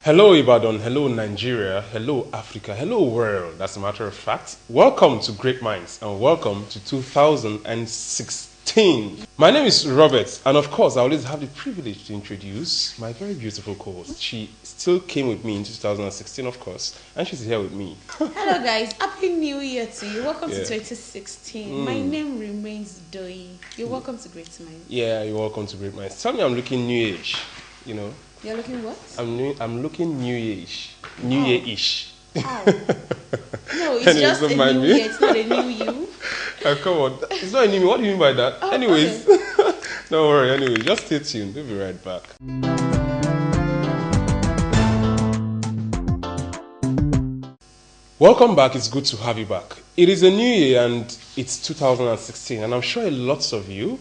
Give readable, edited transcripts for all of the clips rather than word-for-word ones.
Hello Ibadan, hello Nigeria, hello Africa, hello world, as a matter of fact. Welcome to Great Minds and welcome to 2016. My name is Robert and of course I always have the privilege to introduce my very beautiful co-host. She still came with me in 2016 of course and she's here with me. Hello guys, Happy New Year to you. Welcome to 2016. My name remains Doi. You're welcome to Great Minds. Yeah, you're welcome to Great Minds. Tell me I'm looking new age, you know. You're looking what? I'm looking new year-ish. New year-ish. Oh. No, it's just a new year. It's not a new you. Come on. It's not a new me. What do you mean by that? Oh, Anyways, okay. don't worry. Anyway, just stay tuned. We'll be right back. Welcome back. It's good to have you back. It is a new year and it's 2016 and I'm sure lots of you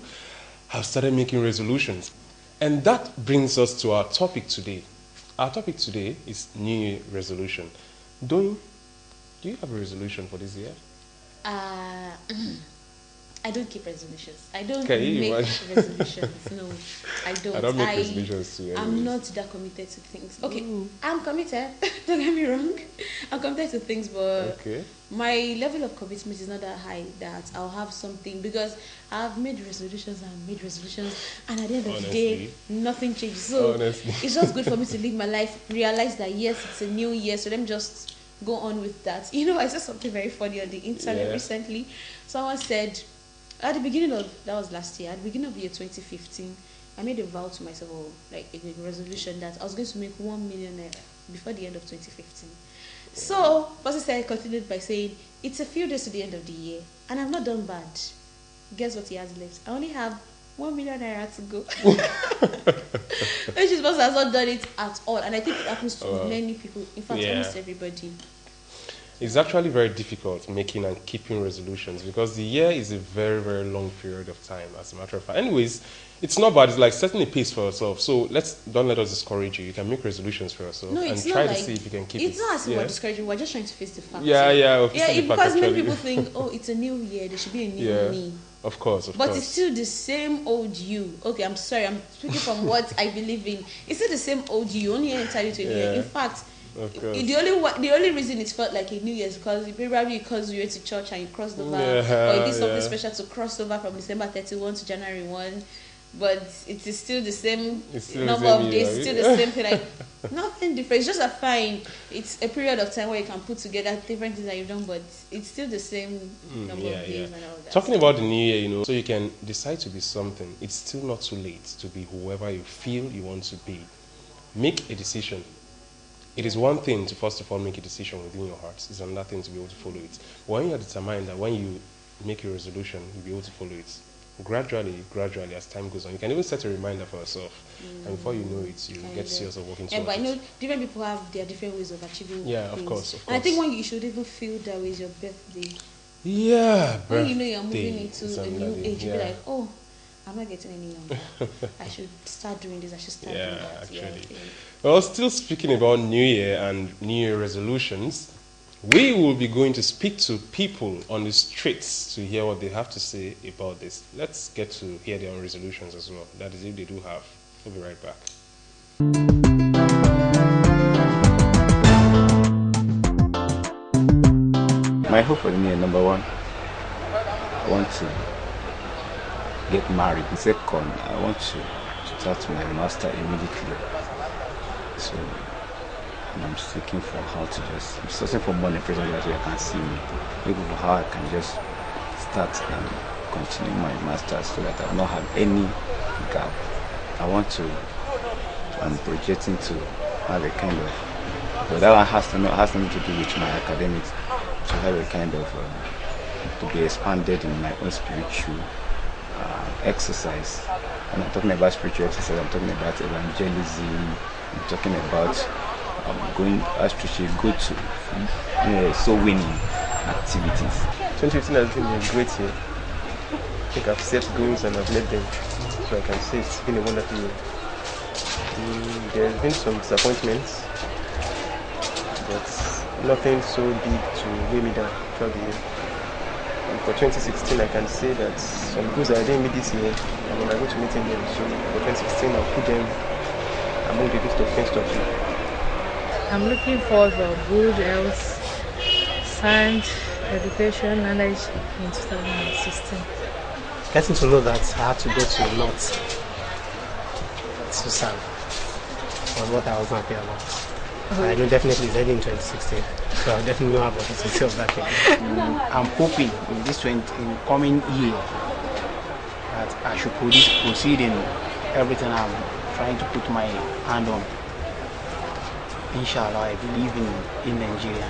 have started making resolutions. And that brings us to our topic today. Our topic today is New Year resolution. Do you have a resolution for this year? I don't keep resolutions. I don't Okay, make resolutions. No, I don't. I don't make resolutions too. I'm not that committed to things. Okay, I'm committed. Don't get me wrong. I'm committed to things, but my level of commitment is not that high that I'll have something, because I've made resolutions and at the end of the day, nothing changes. So it's just good for me to live my life, realize that yes, it's a new year, so let me just go on with that. You know, I saw something very funny on the internet recently. Someone said, at the beginning of, that was last year, at the beginning of the year 2015, I made a vow to myself, or like a resolution, that I was going to make 1 million naira before the end of 2015. So, person said, continued by saying, it's a few days to the end of the year, and I've not done bad. Guess what he has left? I only have 1 million naira to go. Which is person has not done it at all, and I think it happens to many people. In fact, almost everybody. It's actually very difficult making and keeping resolutions because the year is a very, very long period of time, as a matter of fact. Anyways, it's not bad. It's like setting a pace for yourself. So don't let us discourage you. You can make resolutions for yourself and try to see if you can keep it. It's not as if we're discouraging. We're just trying to face the facts. Because many people think, oh, it's a new year. There should be a new me. Of course, but it's still the same old you. Okay, I'm sorry. I'm speaking from what I believe in. It's still the same old you. Only entirely to a new year. In fact, the only reason it felt like a new year is because probably because you went to church and you crossed over, or you did something special to cross over from December 31 to January 1. But it is still the same number of days, it's still the same thing, like nothing different. It's just it's a period of time where you can put together different things that you've done, but it's still the same number of days and all that. Talking about the new year, so you can decide to be something. It's still not too late to be whoever you feel you want to be. Make a decision. It is one thing to first of all make a decision within your heart. It's another thing to be able to follow it. But when you are determined that when you make a resolution, you'll be able to follow it. Gradually, as time goes on, you can even set a reminder for yourself, and before you know it, you get serious of working towards it. But I know different people have their different ways of achieving things. Of course. And I think when you should even feel that way is your birthday. When you know you're moving into a new age, you'll be like, oh, I'm not getting any younger. I should start doing this. I should start doing that. Actually. Well, still speaking about New Year and New Year resolutions, we will be going to speak to people on the streets to hear what they have to say about this. Let's get to hear their own resolutions as well. That is if they do have. We'll be right back. My hope for the new year, number one, I want to get married. Second, I want to start my master immediately. So I'm seeking for how to I'm searching for money presently so I can see me. Looking for how I can just start and continue my master's so that I will not have any gap. I'm projecting to have a kind of, but that one has something to do with my academics, to have a kind of, to be expanded in my own spiritual exercise. And I'm talking about spiritual exercise, I'm talking about evangelism, I'm talking about going astray, go to soul winning activities. 2015 has been a great year. I think I've set goals and I've met them, so I can say it's been a wonderful year. There's been some disappointments, but nothing so big to weigh me down throughout the year. And for 2016, I can say that some goals I didn't meet this year, I'm going to meet them. So for 2016, I'll put them among the list of things to achieve. I'm looking forward for good health, science, education, knowledge in 2016. Getting to know that I had to go to a lot to serve was what I was happy about. I know definitely ready in 2016, so I definitely know about the opportunity of that again. I'm hoping in this in coming year that I should proceed in everything I'm trying to put my hand on. Inshallah, I believe in Nigeria.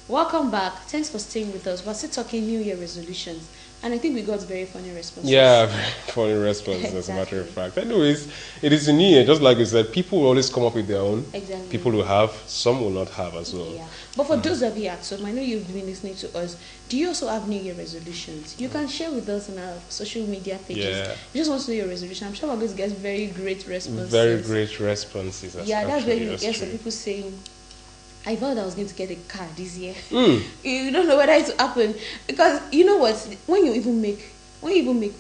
Welcome back. Thanks for staying with us. We're still talking New Year resolutions, and I think we got very funny responses. Yeah, very funny responses, exactly. As a matter of fact. Anyways, it is a new year, just like you said. People will always come up with their own. Exactly. People will have, some will not have as well. Yeah. But for those of you at home, I know you've been listening to us. Do you also have New Year resolutions? You can share with us on our social media pages. Yeah. We just want to know your resolution. I'm sure we're going to get very great responses. Very great responses. Yeah, that's where you get some people saying, I thought I was going to get a car this year. You don't know whether it will happen, because you know what? When you even make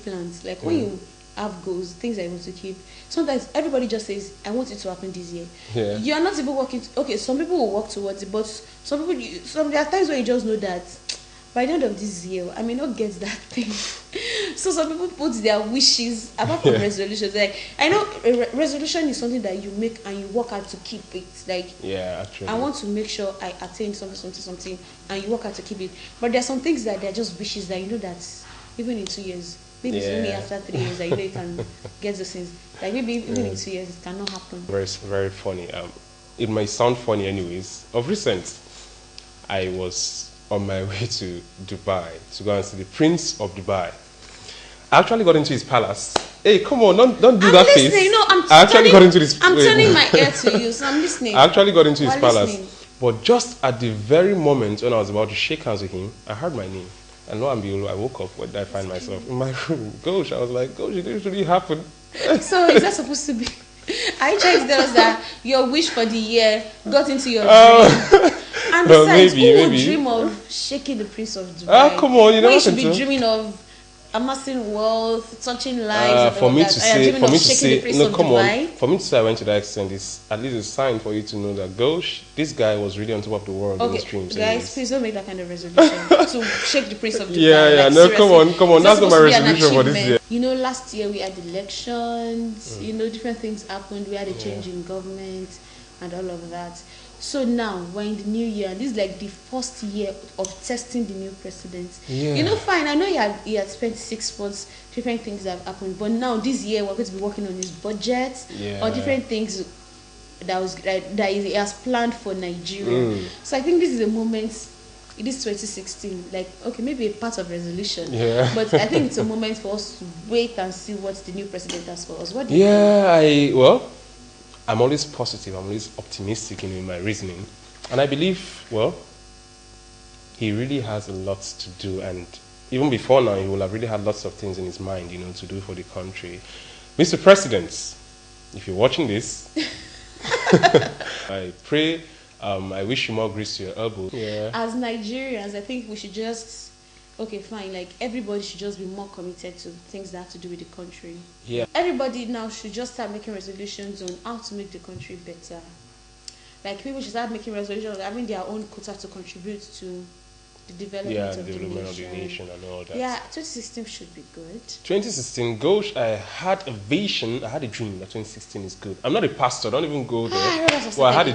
plans, like when you have goals, things that you want to keep, sometimes everybody just says, I want it to happen this year. Yeah. You are not even working. Okay, some people will work towards it, but there are times where you just know that by the end of this year, I may not get that thing. So some people put their wishes apart from resolutions. Like, I know a resolution is something that you make and you work hard to keep it. Like, yeah, actually, I want to make sure I attain something, and you work hard to keep it. But there are some things that they're just wishes that you know that even in 2 years, maybe it's only after 3 years that you know you can get those things. Like maybe even in 2 years it cannot happen. Very, very funny. It might sound funny, anyways. Of recent, I was on my way to Dubai to go and see the Prince of Dubai. I actually got into his palace. Hey, come on, don't do that face. No, I actually got into this. I'm turning my ear to you, so I'm listening. I actually got into his palace. Listening. But just at the very moment when I was about to shake hands with him, I heard my name. And lo and behold, I woke up. Where did I find myself? In my room. Gosh, I was like, gosh, it didn't really happen. So is that supposed to be? Are you trying to tell us that your wish for the year got into your dream? And besides, who would dream of shaking the Prince of Dubai? Come on, you know. You should be dreaming of amassing wealth, touching lives. For me to say, no, come Dubai? on. For me to say I went to that extent is at least a sign for you to know that, gosh, this guy was really on top of the world in his dreams. Guys, please don't make that kind of resolution to shake the Prince of Dubai. Yeah, like, no, come on. That's not my resolution for this year. You know, last year we had elections. You know, different things happened. We had a change in government and all of that. So now we're in the new year, and this is like the first year of testing the new president. Yeah. You know, fine. I know he had spent 6 months. Different things have happened, but now this year we're going to be working on his budget or different things that he has planned for Nigeria. So I think this is a moment. It is 2016. Like, okay, maybe a part of resolution. Yeah. But I think it's a moment for us to wait and see what the new president has for us. What do you think? I'm always positive, I'm always optimistic in my reasoning. And I believe, he really has a lot to do. And even before now, he will have really had lots of things in his mind, to do for the country. Mr. President, if you're watching this, I pray, I wish you more grace to your elbow. Yeah. As Nigerians, I think we should just... Okay, fine. Like, everybody should just be more committed to things that have to do with the country. Yeah. Everybody now should just start making resolutions on how to make the country better. Like, people should start making resolutions, having their own quota to contribute to the development of the nation and all that. Yeah, 2016 should be good. 2016, gosh, I had a vision, I had a dream that 2016 is good. I'm not a pastor, don't even go there. I had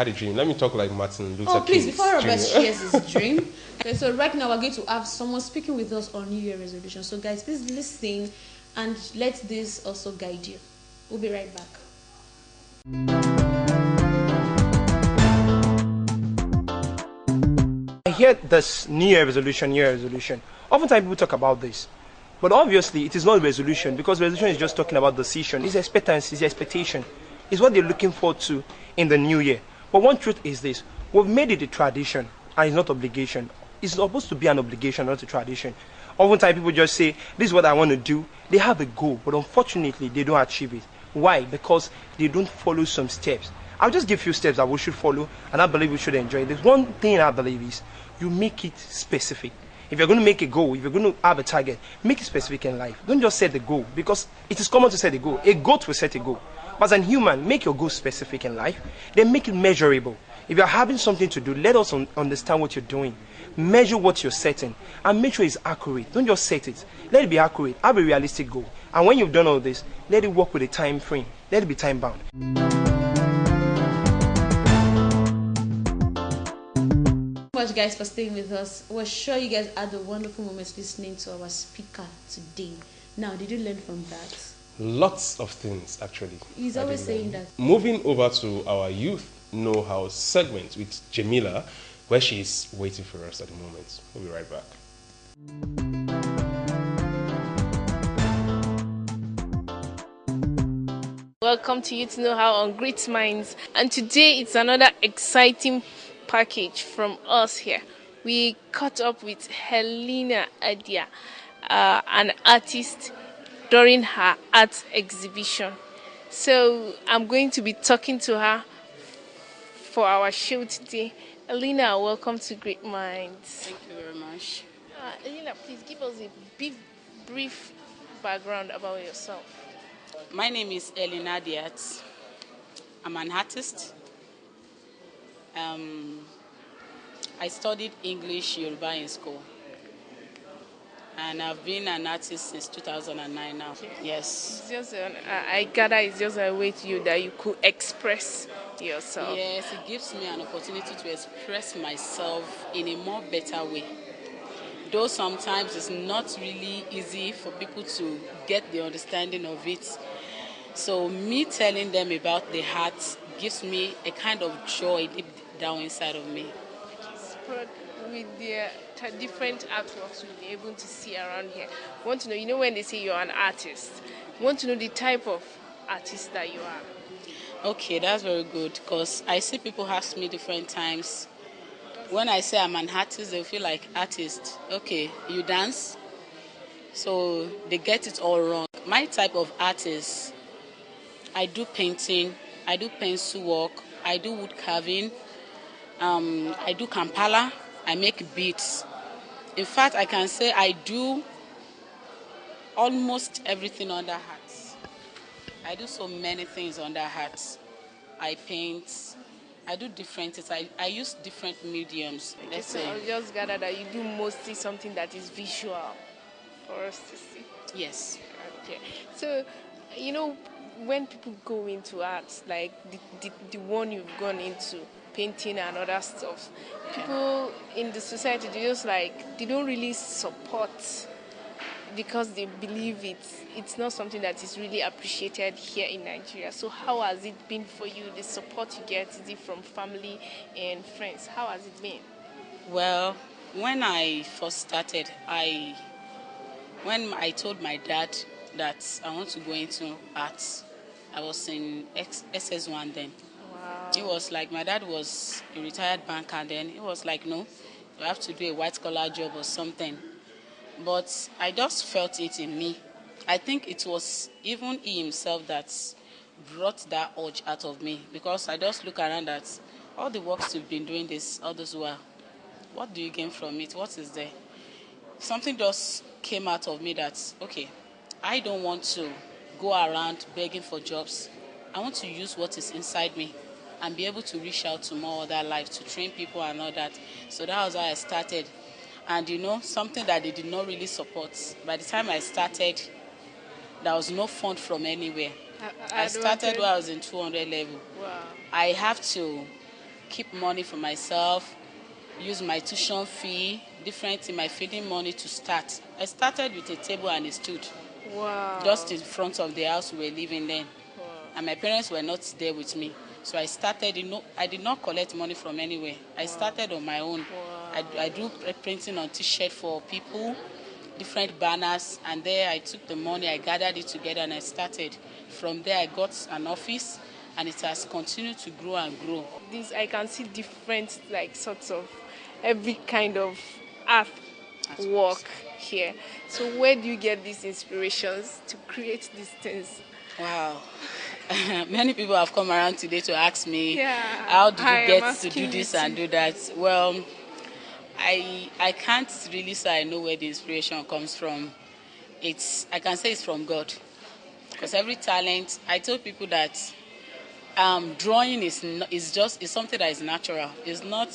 a dream. Let me talk like Martin Luther King. Oh, please, before Robert shares his dream. Okay, so right now we're going to have someone speaking with us on New Year resolution. So guys, please listen and let this also guide you. We'll be right back. I hear this New Year resolution. Oftentimes people talk about this. But obviously it is not a resolution, because resolution is just talking about decision. It's expectancy, it's expectation. It's what they're looking forward to in the new year. But one truth is this: we've made it a tradition and it's not obligation. It's supposed to be an obligation, not a tradition. Oftentimes people just say, this is what I want to do. They have a goal, but unfortunately they don't achieve it. Why? Because they don't follow some steps. I'll just give you steps that we should follow, and I believe we should enjoy. There's one thing I believe is, you make it specific. If you're going to make a goal, if you're going to have a target, make it specific in life. Don't just set the goal, because it is common to set a goal. A goat will set a goal. But as a human, make your goal specific in life, then make it measurable. If you're having something to do, let us understand what you're doing. Measure what you're setting, and make sure it's accurate. Don't just set it. Let it be accurate. Have a realistic goal. And when you've done all this, let it work with a time frame. Let it be time bound. Much guys for staying with us. We're sure you guys had a wonderful moment listening to our speaker today. Now, did you learn from that? Lots of things, actually. He's always saying that. Moving over to our youth know-how segment with Jamila, where she is waiting for us at the moment. We'll be right back. Welcome to Youth Know How on Great Minds, and today it's another exciting package from us here. We caught up with Helena Adia, an artist, during her art exhibition. So I'm going to be talking to her for our show today. Helena, welcome to Great Minds. Thank you very much. Helena, please give us a brief background about yourself. My name is Helena Diat. I'm an artist. I studied English Yoruba in school. And I've been an artist since 2009 now. Yes. It's just I gather it's just a way to you that you could express yourself. Yes, it gives me an opportunity to express myself in a more better way. Though sometimes it's not really easy for people to get the understanding of it. So me telling them about the art gives me a kind of joy deep down inside of me. With the different artworks we'll be able to see around here, I want to know, you know, when they say you're an artist, I want to know the type of artist that you are. Okay, that's very good, because I see people ask me different times. When I say I'm an artist, they feel like, artist, okay, you dance? So they get it all wrong. My type of artist, I do painting, I do pencil work, I do wood carving, I do Kampala, I make beats. In fact, I can say I do almost everything under hats. I do so many things under hats. I paint, I do different things. I use different mediums. Let's say. I just gather that you do mostly something that is visual for us to see. Yes. Okay. So, you know, when people go into arts, like the one you've gone into, painting and other stuff, people in the society, they don't really support, because they believe it's not something that is really appreciated here in Nigeria. So how has it been for you, the support you get? Is it from family and friends? How has it been? Well, when I first started, when I told my dad that I want to go into arts, I was in SS1 then. Wow. It was like, my dad was a retired banker then. It was like, no, you have to do a white-collar job or something. But I just felt it in me. I think it was even he himself that brought that urge out of me, because I just look around at all the works you've been doing this all this while. What do you gain from it? What is there? Something just came out of me that, okay, I don't want to go around begging for jobs. I want to use what is inside me and be able to reach out to more other lives, to train people and all that. So that was how I started. And you know, something that they did not really support. By the time I started, there was no fund from anywhere. I started when I was in 200 level. Wow. I have to keep money for myself, use my tuition fee, different in my feeding money to start. I started with a table and a stool. Wow. Just in front of the house we were living then. Wow. And my parents were not there with me. So I started, I did not collect money from anywhere. I started on my own. Wow. I do printing on t-shirt for people, different banners, and there I took the money, I gathered it together and I started. From there I got an office, and it has continued to grow and grow. I can see different sorts of every kind of art work here. So where do you get these inspirations to create these things? Wow. Many people have come around today to ask me, Yeah, how did you get to do this and do that? Well, I can't really say I know where the inspiration comes from. I can say it's from God. Because every talent, I told people that drawing is something that is natural. It's not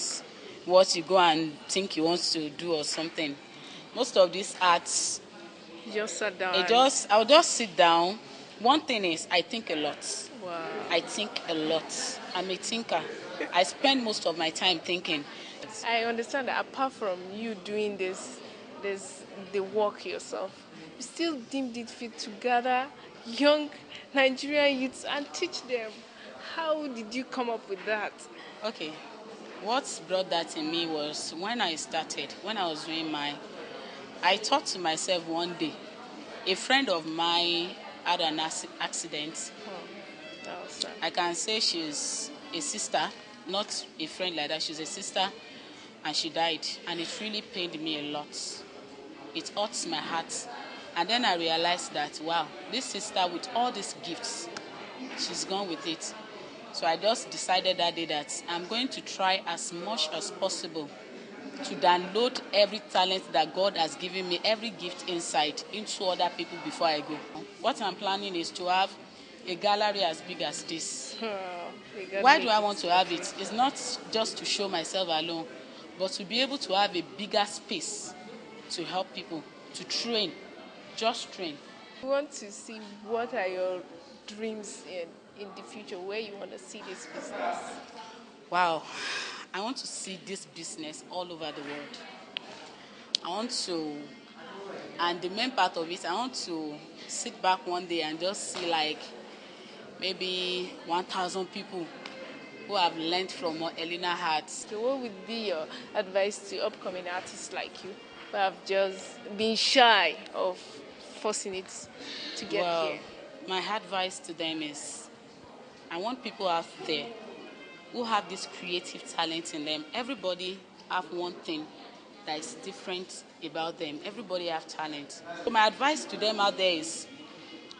what you go and think you want to do or something. Most of these arts, You just sat down. I'll just sit down. One thing is, I think a lot. Wow. I think a lot. I'm a thinker. I spend most of my time thinking. I understand that apart from you doing the work yourself, you still deemed it fit to gather young Nigerian youths and teach them. How did you come up with that? Okay. What brought that in me was when I was doing I thought to myself one day, a friend of mine had an accident. Oh, that was sad. I can say she's a sister, not a friend like that. She's a sister, and she died. And it really pained me a lot. It hurts my heart. And then I realized that, wow, this sister with all these gifts, she's gone with it. So I just decided that day that I'm going to try as much as possible to download every talent that God has given me, every gift inside, into other people before I go. What I'm planning is to have a gallery as big as this. Why do I want to have it? It's not just to show myself alone, but to be able to have a bigger space to help people, to train, just train. I want to see what are your dreams in the future, where you want to see this business. Wow, I want to see this business all over the world. I want to, and the main part of it, I want to sit back one day and just see like maybe 1,000 people who have learned from Elena Hart. So what would be your advice to upcoming artists like you who have just been shy of forcing it to get here? My advice to them is, I want people out there who have this creative talent in them. Everybody have one thing that is different about them. Everybody have talent. So my advice to them out there is,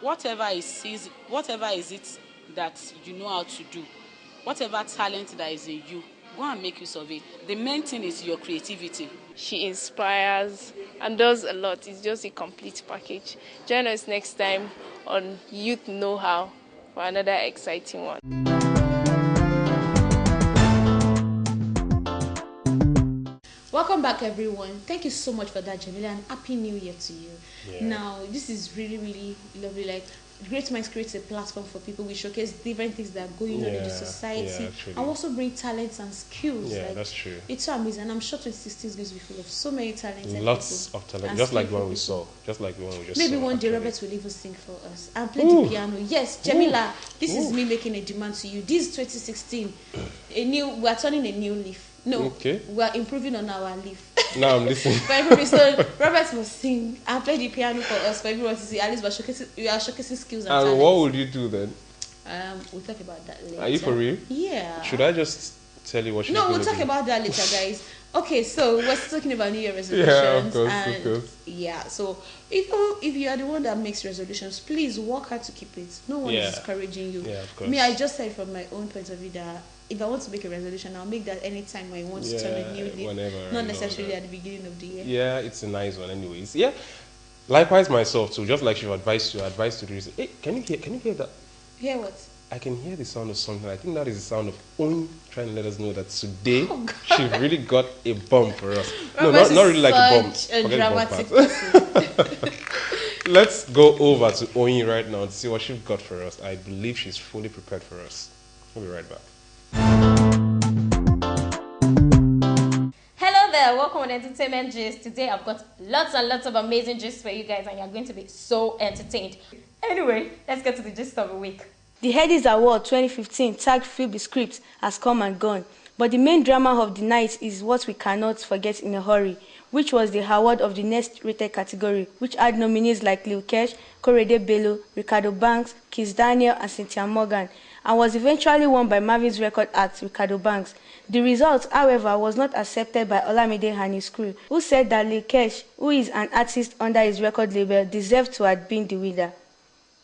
whatever is it that you know how to do, whatever talent that is in you, go and make use of it. The main thing is your creativity. She inspires and does a lot. It's just a complete package. Join us next time on Youth Know-How for another exciting one. Welcome back, everyone. Thank you so much for that, Jamila, and Happy New Year to you. Yeah. Now, this is really, really lovely. Like, Great Minds creates a platform for people. We showcase different things that are going on in the society, and also bring talents and skills. Yeah, like, that's true. It's so amazing, and I'm sure 2016 is going to be full of so many talented Lots people. of talent, just like the one we saw. Just like the one we just Maybe saw. one day Robert will even sing for us and play the piano. Yes, Jamila, this is me making a demand to you. This is 2016. We are turning a new leaf. No, we are improving on our leaf. Now I'm listening. So Robert will sing and play the piano for us, for everyone to see. At least we are showcasing skills and talents. What would you do then? We'll talk about that later. Are you for real? Yeah. Should I just tell you what she's No, going we'll to talk do? about that later, guys. Okay, so we're talking about New Year resolutions. Yeah, of course. Yeah, so if you are the one that makes resolutions, please work hard to keep it. No one is discouraging you. Yeah, of course. Me, I just said from my own point of view that if I want to make a resolution, I'll make that anytime I want to turn a new leaf. Whenever. Not necessarily at the beginning of the year. Yeah, it's a nice one anyways. Yeah. Likewise myself too, just like she advised to do this. Hey, can you hear that? Hear what? I can hear the sound of something. I think that is the sound of Oin trying to let us know that today she really got a bump for us. No, not really like a bump. A dramatic person. Let's go over to Oin right now to see what she's got for us. I believe she's fully prepared for us. We'll be right back. Hello there, welcome on Entertainment Gist. Today I've got lots and lots of amazing gist for you guys, and you're going to be so entertained. Anyway, let's get to the gist of the week. The Headies Award 2015 tagged Phoebe script has come and gone, but the main drama of the night is what we cannot forget in a hurry, which was the award of the next rated category, which had nominees like Lil Kesh, Korede Bello, Ricardo Banks, Kiss Daniel, and Cynthia Morgan, and was eventually won by Marvin's record act Ricardo Banks. The result, however, was not accepted by Olamide and his crew, who said that Lil Kesh, who is an artist under his record label, deserved to have been the winner.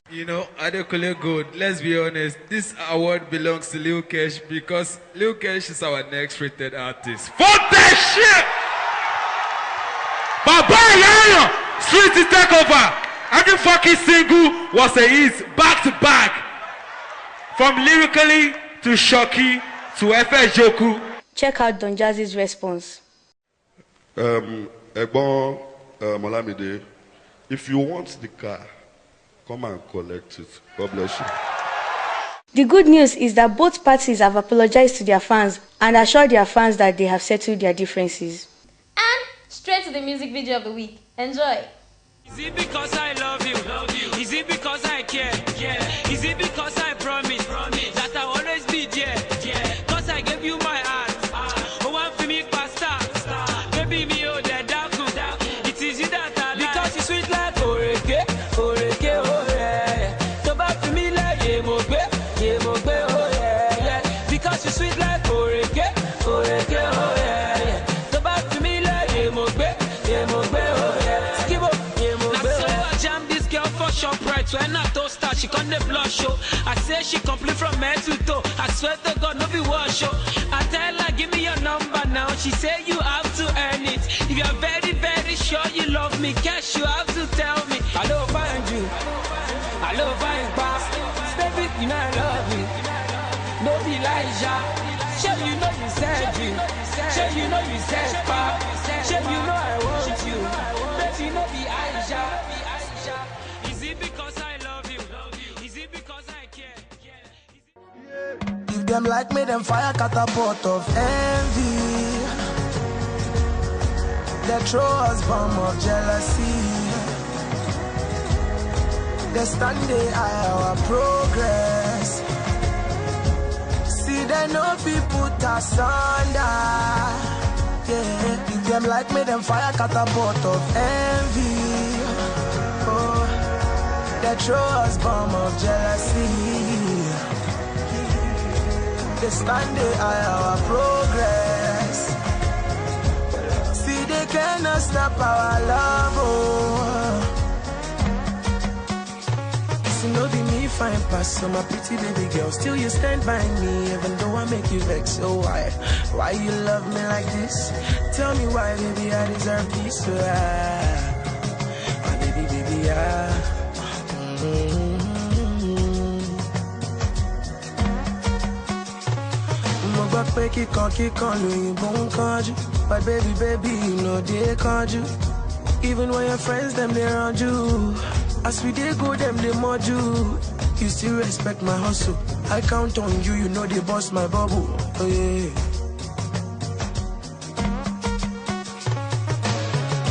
You know, Adekule Gold, let's be honest, this award belongs to Lil Kesh because Lil Kesh is our next rated artist. For that shit! Zion, Street to take over. Every fucking single was a hit, back to back. From lyrically to Shoki to FS Joku. Check out Don Jazzy's response. Egbon Molamide, if you want the car, come and collect it. God bless you. The good news is that both parties have apologized to their fans and assured their fans that they have settled their differences. And straight to the music video of the week. Enjoy. Is it because I love you? Is it because I care? Is it because I promise that I'll always be there? Cause I gave you my heart. Oh, one for me, pasta. Baby, me, oh, the daku. It is you that I like. Because you sweet like oreke, oreke, oh yeah. So back to me like yemogbe, oh yeah. Because you sweet like oreke, oreke, oh yeah. So back to me like yemogbe, oh yeah. Skibo, yemogbe. Now so I jam this girl for shop right. When I toast her, she can't blush show. I say she complete from head to toe. I swear to God, no be wash show. I tell her, give me your number now. She say you have to earn it. If you're very, very sure you love me, cash, you have to tell me. I love find you. I love find past. Baby, you know I love you. No be Elijah. Sure you know you said you. Sure you know you said pop. Sure you know I want you. Baby, no be Aisha. Is it because I love you? Is it because I care? If them like me, them fire catapult of envy. They throw us bomb of jealousy. They stand they eye our progress. See they know people us under. Yeah, if them like me, them fire catapult of envy. Oh, they throw us bomb of jealousy. They stand they eye our progress. See they cannot stop our love. Oh. You know the me fine pass, so my pretty baby girl. Still you stand by me, even though I make you vex. So why you love me like this? Tell me why, baby, I deserve peace. So my baby, but baby, you know they can't you. Even when your friends them they around you. As we dey go, them they mod you. You still respect my hustle. I count on you, you know they bust my bubble. Oh yeah.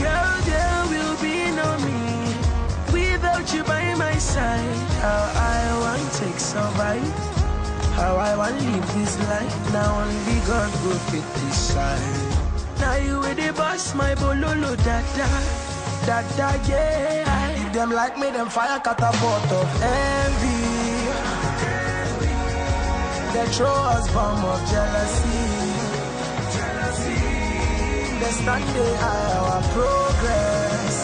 Girl, there will be no me without you by my side. How I want to survive, how I want to live this life. Now only God will fit this side. Now you with the boss, my bololo dada, yeah. If them like me, them fire catapult of envy. They throw us bomb of jealousy. They stand they eye our progress.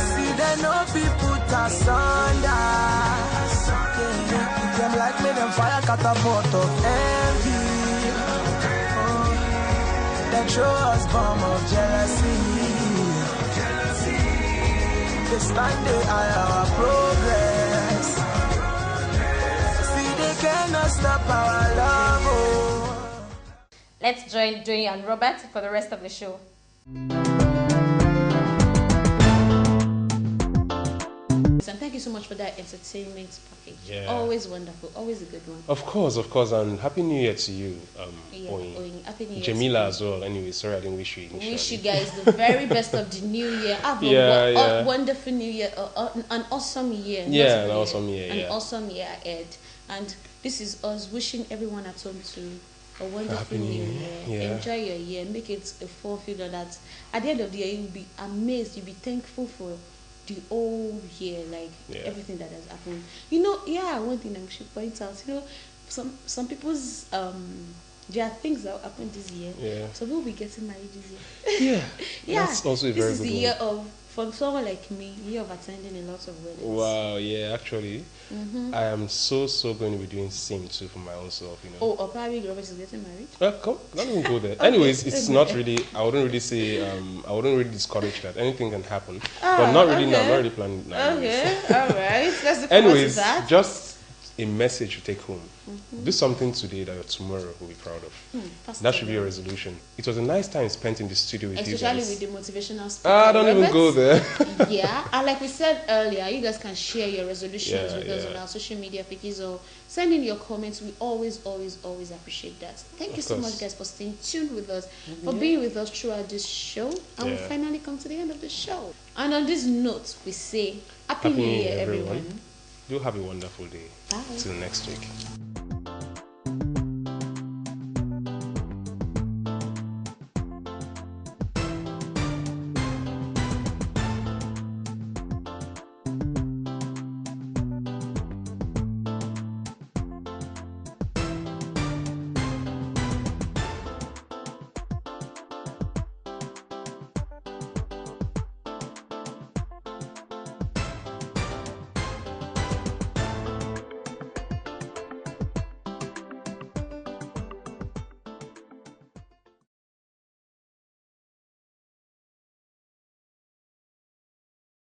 See they know people us under. Yeah. If them like me, them fire catapult of envy. They throw us bomb of jealousy. They stand they eye our progress. See they cannot stop our love. Oh. Let's join Joey and Robert for the rest of the show. And thank you so much for that entertainment package. Yeah. Always wonderful, always a good one. Of course, and Happy New Year to you, Oyin. Happy New Year. Jamila as well. Anyway, sorry I didn't wish you initially. Wish you guys the very best of the new year. Have a wonderful new year, an awesome year. Yeah, an awesome year. An awesome year ahead. And this is us wishing everyone at home to a wonderful new year. Yeah. Enjoy your year. Make it a fulfilled that at the end of the year you'll be amazed. You'll be thankful for the whole year, like everything that has happened. You know, one thing I should point out, you know, some people's there are things that happened this year. Yeah. So we'll be getting married this year. Yeah. That's also a very good one. This is the year of for someone like me, you have attended a lot of weddings. Wow, yeah, actually, I am so going to be doing same too for my own self, you know. Oh, or probably Robert is getting married. Come, don't even go there. Okay. Anyways, it's not really. I wouldn't really say. I wouldn't really discourage that. Anything can happen, but not really now. I'm not really planning it now. Okay, all right. Let's look anyways, forward to that. just a message to take home. Do something today that your tomorrow will be proud of. That should be your resolution. It was a nice time spent in the studio with you guys. Especially with the motivational speaker. Don't even go there. Yeah, and like we said earlier, you guys can share your resolutions with us on our social media pages or send in your comments. We always appreciate that. Thank you so much, guys, for staying tuned with us, for being with us throughout this show. And we finally come to the end of the show. And on this note, we say Happy New Year, everyone. Do have a wonderful day. Bye. Till next week.